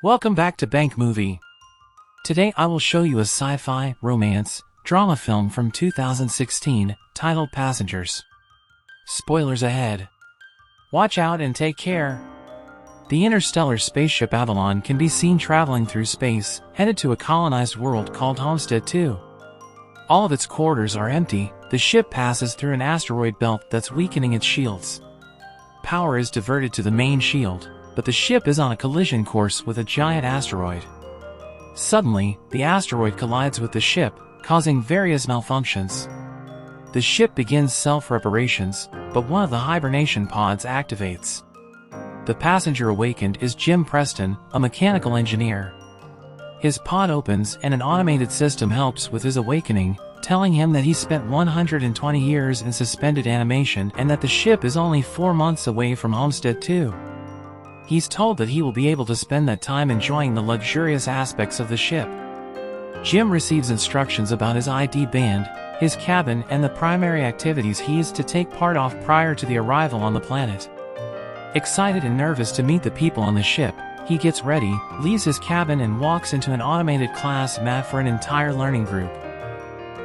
Welcome back to Bank Movie. Today I will show you a sci-fi, romance, drama film from 2016 titled Passengers. Spoilers ahead. Watch out and take care. The interstellar spaceship Avalon can be seen traveling through space, headed to a colonized world called Homestead 2. All of its quarters are empty. The ship passes through an asteroid belt that's weakening its shields. Power is diverted to the main shield, but the ship is on a collision course with a giant asteroid. Suddenly, the asteroid collides with the ship, causing various malfunctions. The ship begins self-reparations, but one of the hibernation pods activates. The passenger awakened is Jim Preston, a mechanical engineer. His pod opens and an automated system helps with his awakening, telling him that he spent 120 years in suspended animation and that the ship is only 4 months away from Homestead 2. He's told that he will be able to spend that time enjoying the luxurious aspects of the ship. Jim receives instructions about his ID band, his cabin, and the primary activities he is to take part of prior to the arrival on the planet. Excited and nervous to meet the people on the ship, he gets ready, leaves his cabin and walks into an automated class mat for an entire learning group.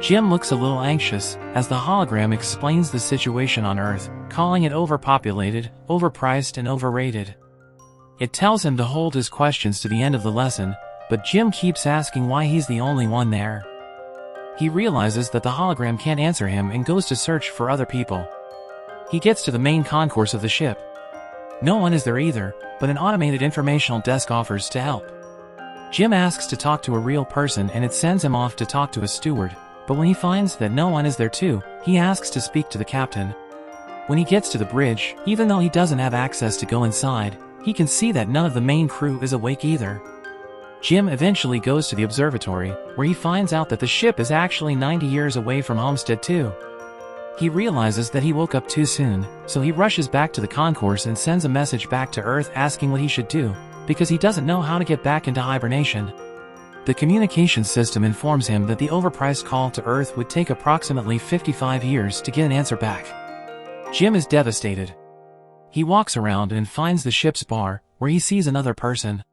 Jim looks a little anxious, as the hologram explains the situation on Earth, calling it overpopulated, overpriced and overrated. It tells him to hold his questions to the end of the lesson, but Jim keeps asking why he's the only one there. He realizes that the hologram can't answer him and goes to search for other people. He gets to the main concourse of the ship. No one is there either, but an automated informational desk offers to help. Jim asks to talk to a real person and it sends him off to talk to a steward, but when he finds that no one is there too, he asks to speak to the captain. When he gets to the bridge, even though he doesn't have access to go inside, he can see that none of the main crew is awake either. Jim eventually goes to the observatory, where he finds out that the ship is actually 90 years away from Homestead 2. He realizes that he woke up too soon, so he rushes back to the concourse and sends a message back to Earth asking what he should do, because he doesn't know how to get back into hibernation. The communication system informs him that the overpriced call to Earth would take approximately 55 years to get an answer back. Jim is devastated. He walks around and finds the ship's bar, where he sees another person.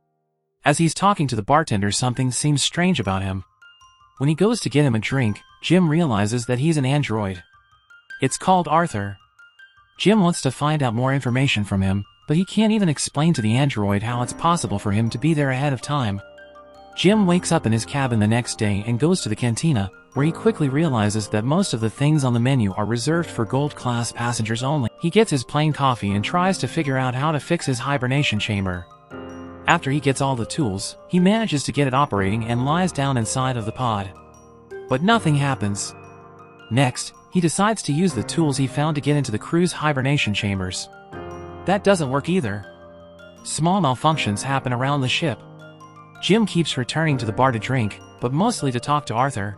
As he's talking to the bartender, something seems strange about him. When he goes to get him a drink, Jim realizes that he's an android. It's called Arthur. Jim wants to find out more information from him, but he can't even explain to the android how it's possible for him to be there ahead of time. Jim wakes up in his cabin the next day and goes to the cantina, where he quickly realizes that most of the things on the menu are reserved for gold-class passengers only. He gets his plain coffee and tries to figure out how to fix his hibernation chamber. After he gets all the tools, he manages to get it operating and lies down inside of the pod. But nothing happens. Next, he decides to use the tools he found to get into the crew's hibernation chambers. That doesn't work either. Small malfunctions happen around the ship. Jim keeps returning to the bar to drink, but mostly to talk to Arthur.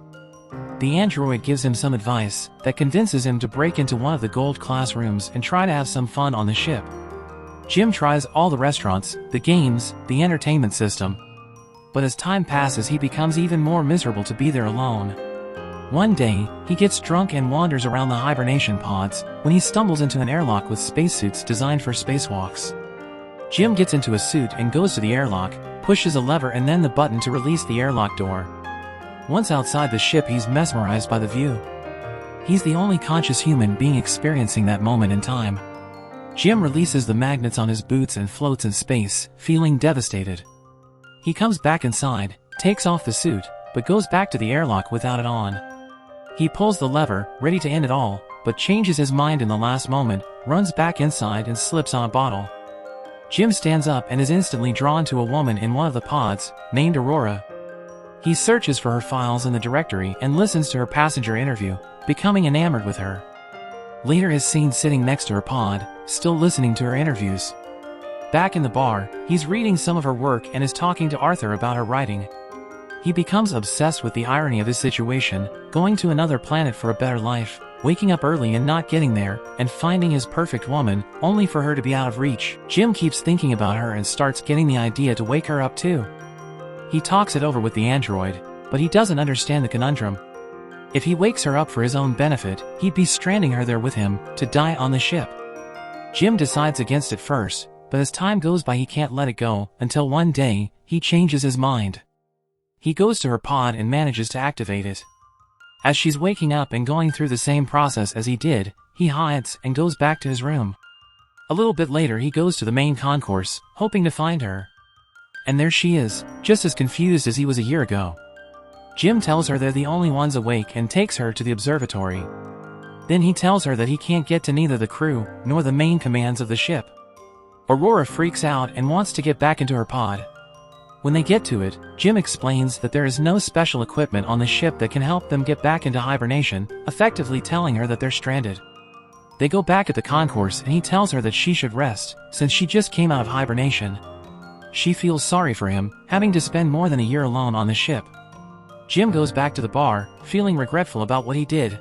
The android gives him some advice that convinces him to break into one of the gold class rooms and try to have some fun on the ship. Jim tries all the restaurants, the games, the entertainment system. But as time passes, he becomes even more miserable to be there alone. One day, he gets drunk and wanders around the hibernation pods when he stumbles into an airlock with spacesuits designed for spacewalks. Jim gets into a suit and goes to the airlock, pushes a lever and then the button to release the airlock door. Once outside the ship, he's mesmerized by the view. He's the only conscious human being experiencing that moment in time. Jim releases the magnets on his boots and floats in space, feeling devastated. He comes back inside, takes off the suit, but goes back to the airlock without it on. He pulls the lever, ready to end it all, but changes his mind in the last moment, runs back inside and slips on a bottle. Jim stands up and is instantly drawn to a woman in one of the pods, named Aurora. He searches for her files in the directory and listens to her passenger interview, becoming enamored with her. Later is seen sitting next to her pod, still listening to her interviews. Back in the bar, he's reading some of her work and is talking to Arthur about her writing. He becomes obsessed with the irony of his situation, going to another planet for a better life, waking up early and not getting there, and finding his perfect woman, only for her to be out of reach. Jim keeps thinking about her and starts getting the idea to wake her up too. He talks it over with the android, but he doesn't understand the conundrum. If he wakes her up for his own benefit, he'd be stranding her there with him, to die on the ship. Jim decides against it first, but as time goes by he can't let it go, until one day, he changes his mind. He goes to her pod and manages to activate it. As she's waking up and going through the same process as he did, he hides and goes back to his room. A little bit later he goes to the main concourse, hoping to find her. And there she is, just as confused as he was a year ago. Jim tells her they're the only ones awake and takes her to the observatory. Then he tells her that he can't get to neither the crew nor the main commands of the ship. Aurora freaks out and wants to get back into her pod. When they get to it, Jim explains that there is no special equipment on the ship that can help them get back into hibernation, effectively telling her that they're stranded. They go back at the concourse and he tells her that she should rest, since she just came out of hibernation. She feels sorry for him, having to spend more than a year alone on the ship. Jim goes back to the bar, feeling regretful about what he did.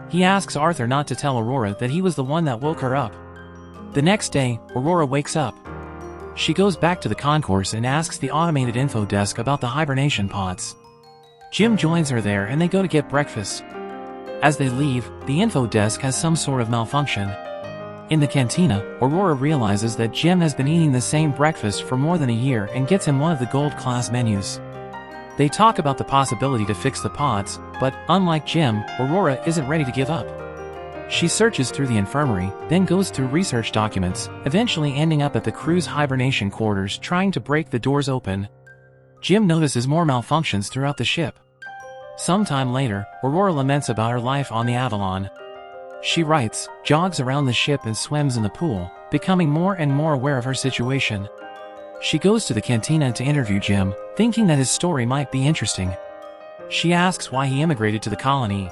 He asks Arthur not to tell Aurora that he was the one that woke her up. The next day, Aurora wakes up. She goes back to the concourse and asks the automated info desk about the hibernation pods. Jim joins her there and they go to get breakfast. As they leave, the info desk has some sort of malfunction. In the cantina, Aurora realizes that Jim has been eating the same breakfast for more than a year and gets him one of the gold-class menus. They talk about the possibility to fix the pods, but, unlike Jim, Aurora isn't ready to give up. She searches through the infirmary, then goes through research documents, eventually ending up at the crew's hibernation quarters trying to break the doors open. Jim notices more malfunctions throughout the ship. Sometime later, Aurora laments about her life on the Avalon. She writes, jogs around the ship and swims in the pool, becoming more and more aware of her situation. She goes to the cantina to interview Jim, thinking that his story might be interesting. She asks why he immigrated to the colony.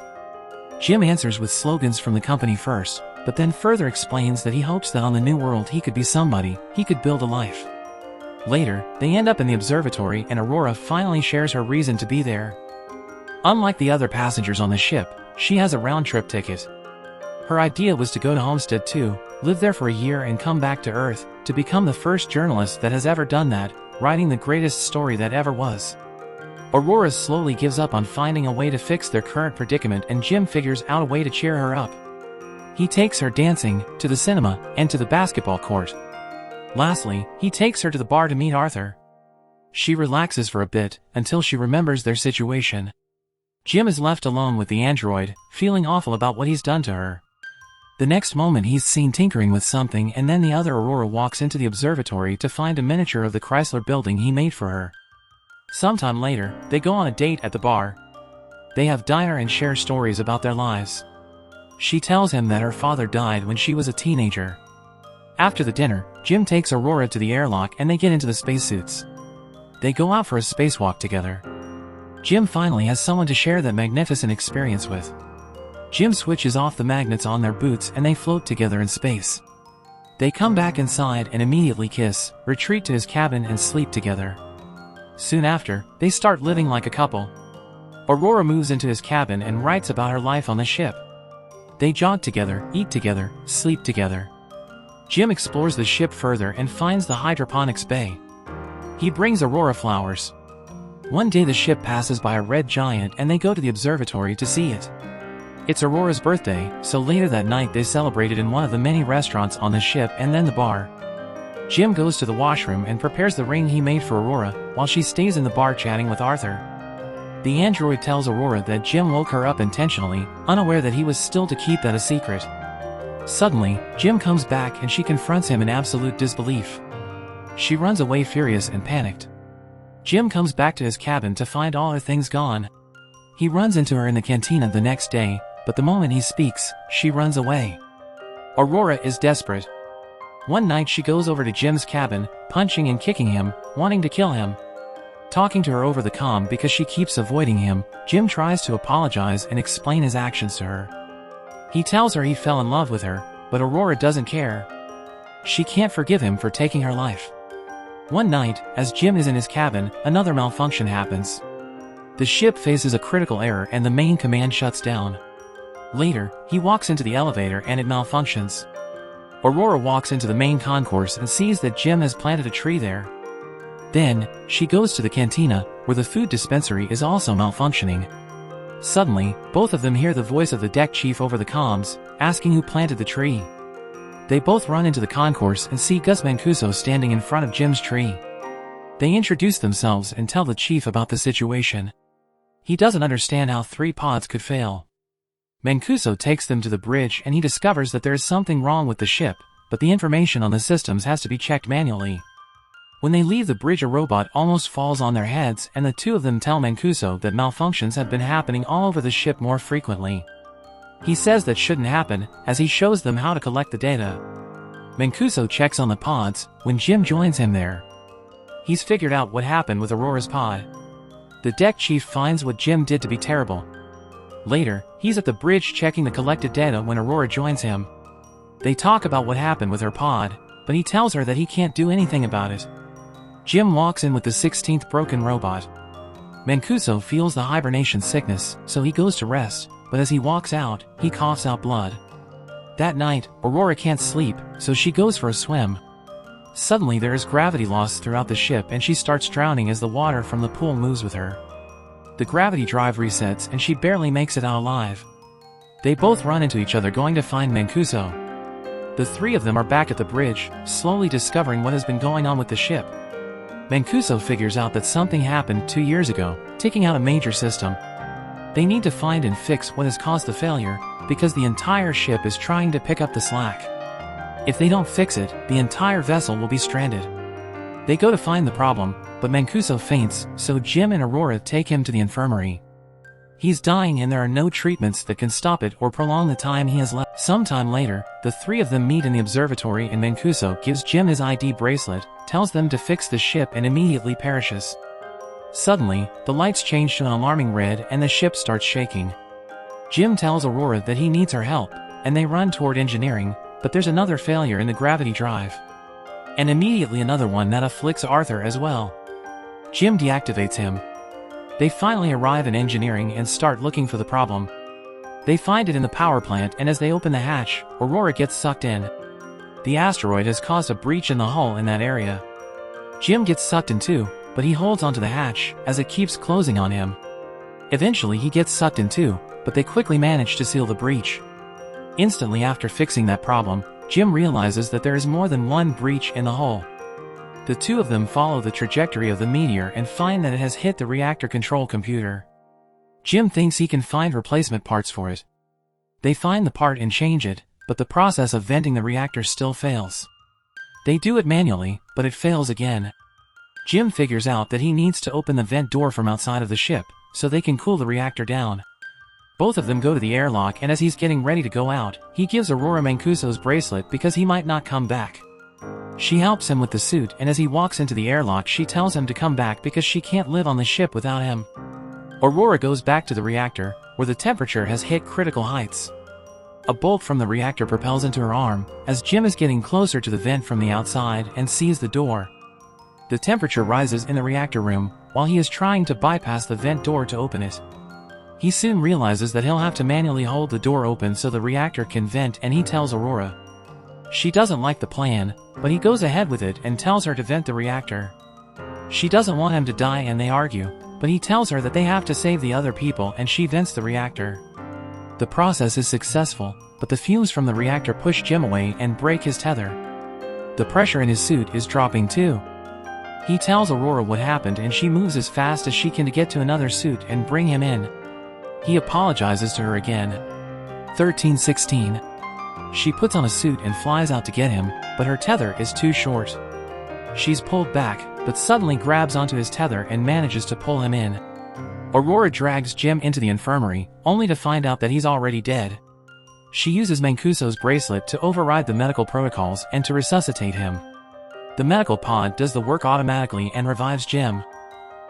Jim answers with slogans from the company first, but then further explains that he hopes that on the new world he could be somebody, he could build a life. Later, they end up in the observatory and Aurora finally shares her reason to be there. Unlike the other passengers on the ship, she has a round-trip ticket. Her idea was to go to Homestead too, live there for a year and come back to Earth, to become the first journalist that has ever done that, writing the greatest story that ever was. Aurora slowly gives up on finding a way to fix their current predicament and Jim figures out a way to cheer her up. He takes her dancing, to the cinema, and to the basketball court. Lastly, he takes her to the bar to meet Arthur. She relaxes for a bit, until she remembers their situation. Jim is left alone with the android, feeling awful about what he's done to her. The next moment he's seen tinkering with something and then the other Aurora walks into the observatory to find a miniature of the Chrysler building he made for her. Sometime later, they go on a date at the bar. They have dinner and share stories about their lives. She tells him that her father died when she was a teenager. After the dinner, Jim takes Aurora to the airlock and they get into the spacesuits. They go out for a spacewalk together. Jim finally has someone to share that magnificent experience with. Jim switches off the magnets on their boots and they float together in space. They come back inside and immediately kiss, retreat to his cabin and sleep together. Soon after, they start living like a couple. Aurora moves into his cabin and writes about her life on the ship. They jog together, eat together, sleep together. Jim explores the ship further and finds the hydroponics bay. He brings Aurora flowers. One day the ship passes by a red giant and they go to the observatory to see it. It's Aurora's birthday, so later that night they celebrated in one of the many restaurants on the ship and then the bar. Jim goes to the washroom and prepares the ring he made for Aurora, while she stays in the bar chatting with Arthur. The android tells Aurora that Jim woke her up intentionally, unaware that he was still to keep that a secret. Suddenly, Jim comes back and she confronts him in absolute disbelief. She runs away furious and panicked. Jim comes back to his cabin to find all her things gone. He runs into her in the cantina the next day, but the moment he speaks, she runs away. Aurora is desperate. One night she goes over to Jim's cabin, punching and kicking him, wanting to kill him. Talking to her over the comm because she keeps avoiding him, Jim tries to apologize and explain his actions to her. He tells her he fell in love with her, but Aurora doesn't care. She can't forgive him for taking her life. One night, as Jim is in his cabin, another malfunction happens. The ship faces a critical error and the main command shuts down. Later, he walks into the elevator and it malfunctions. Aurora walks into the main concourse and sees that Jim has planted a tree there. Then, she goes to the cantina, where the food dispensary is also malfunctioning. Suddenly, both of them hear the voice of the deck chief over the comms, asking who planted the tree. They both run into the concourse and see Gus Mancuso standing in front of Jim's tree. They introduce themselves and tell the chief about the situation. He doesn't understand how 3 pods could fail. Mancuso takes them to the bridge and he discovers that there is something wrong with the ship, but the information on the systems has to be checked manually. When they leave the bridge, a robot almost falls on their heads, and the two of them tell Mancuso that malfunctions have been happening all over the ship more frequently. He says that shouldn't happen, as he shows them how to collect the data. Mancuso checks on the pods when Jim joins him there. He's figured out what happened with Aurora's pod. The deck chief finds what Jim did to be terrible. Later, he's at the bridge checking the collected data when Aurora joins him. They talk about what happened with her pod, but he tells her that he can't do anything about it. Jim walks in with the 16th broken robot. Mancuso feels the hibernation sickness, so he goes to rest, but as he walks out, he coughs out blood. That night, Aurora can't sleep, so she goes for a swim. Suddenly there is gravity loss throughout the ship and she starts drowning as the water from the pool moves with her. The gravity drive resets and she barely makes it out alive. They both run into each other going to find Mancuso. The 3 of them are back at the bridge, slowly discovering what has been going on with the ship. Mancuso figures out that something happened 2 years ago, taking out a major system. They need to find and fix what has caused the failure, because the entire ship is trying to pick up the slack. If they don't fix it, the entire vessel will be stranded. They go to find the problem, but Mancuso faints, so Jim and Aurora take him to the infirmary. He's dying and there are no treatments that can stop it or prolong the time he has left. Sometime later, the 3 of them meet in the observatory and Mancuso gives Jim his ID bracelet, tells them to fix the ship and immediately perishes. Suddenly, the lights change to an alarming red and the ship starts shaking. Jim tells Aurora that he needs her help, and they run toward engineering, but there's another failure in the gravity drive. And immediately another one that afflicts Arthur as well. Jim deactivates him. They finally arrive in engineering and start looking for the problem. They find it in the power plant and as they open the hatch, Aurora gets sucked in. The asteroid has caused a breach in the hull in that area. Jim gets sucked in too, but he holds onto the hatch as it keeps closing on him. Eventually he gets sucked in too, but they quickly manage to seal the breach. Instantly after fixing that problem, Jim realizes that there is more than one breach in the hull. The 2 of them follow the trajectory of the meteor and find that it has hit the reactor control computer. Jim thinks he can find replacement parts for it. They find the part and change it, but the process of venting the reactor still fails. They do it manually, but it fails again. Jim figures out that he needs to open the vent door from outside of the ship, so they can cool the reactor down. Both of them go to the airlock and as he's getting ready to go out, he gives Aurora Mancuso's bracelet because he might not come back. She helps him with the suit and as he walks into the airlock she tells him to come back because she can't live on the ship without him. Aurora goes back to the reactor, where the temperature has hit critical heights. A bolt from the reactor propels into her arm, as Jim is getting closer to the vent from the outside and sees the door. The temperature rises in the reactor room, while he is trying to bypass the vent door to open it. He soon realizes that he'll have to manually hold the door open so the reactor can vent and he tells Aurora. She doesn't like the plan, but he goes ahead with it and tells her to vent the reactor. She doesn't want him to die and they argue, but he tells her that they have to save the other people and she vents the reactor. The process is successful, but the fumes from the reactor push Jim away and break his tether. The pressure in his suit is dropping too. He tells Aurora what happened and she moves as fast as she can to get to another suit and bring him in. He apologizes to her again. 13:16. She puts on a suit and flies out to get him, but her tether is too short. She's pulled back, but suddenly grabs onto his tether and manages to pull him in. Aurora drags Jim into the infirmary, only to find out that he's already dead. She uses Mancuso's bracelet to override the medical protocols and to resuscitate him. The medical pod does the work automatically and revives Jim.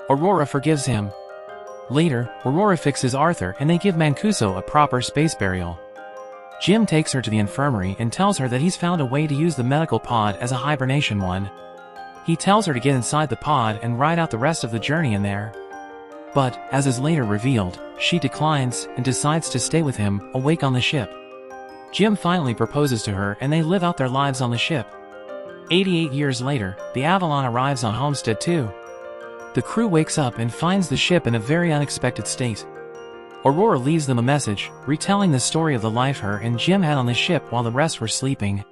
Aurora forgives him. Later, Aurora fixes Arthur and they give Mancuso a proper space burial. Jim takes her to the infirmary and tells her that he's found a way to use the medical pod as a hibernation one. He tells her to get inside the pod and ride out the rest of the journey in there. But, as is later revealed, she declines and decides to stay with him, awake on the ship. Jim finally proposes to her and they live out their lives on the ship. 88 years later, the Avalon arrives on Homestead too. The crew wakes up and finds the ship in a very unexpected state. Aurora leaves them a message, retelling the story of the life her and Jim had on the ship while the rest were sleeping.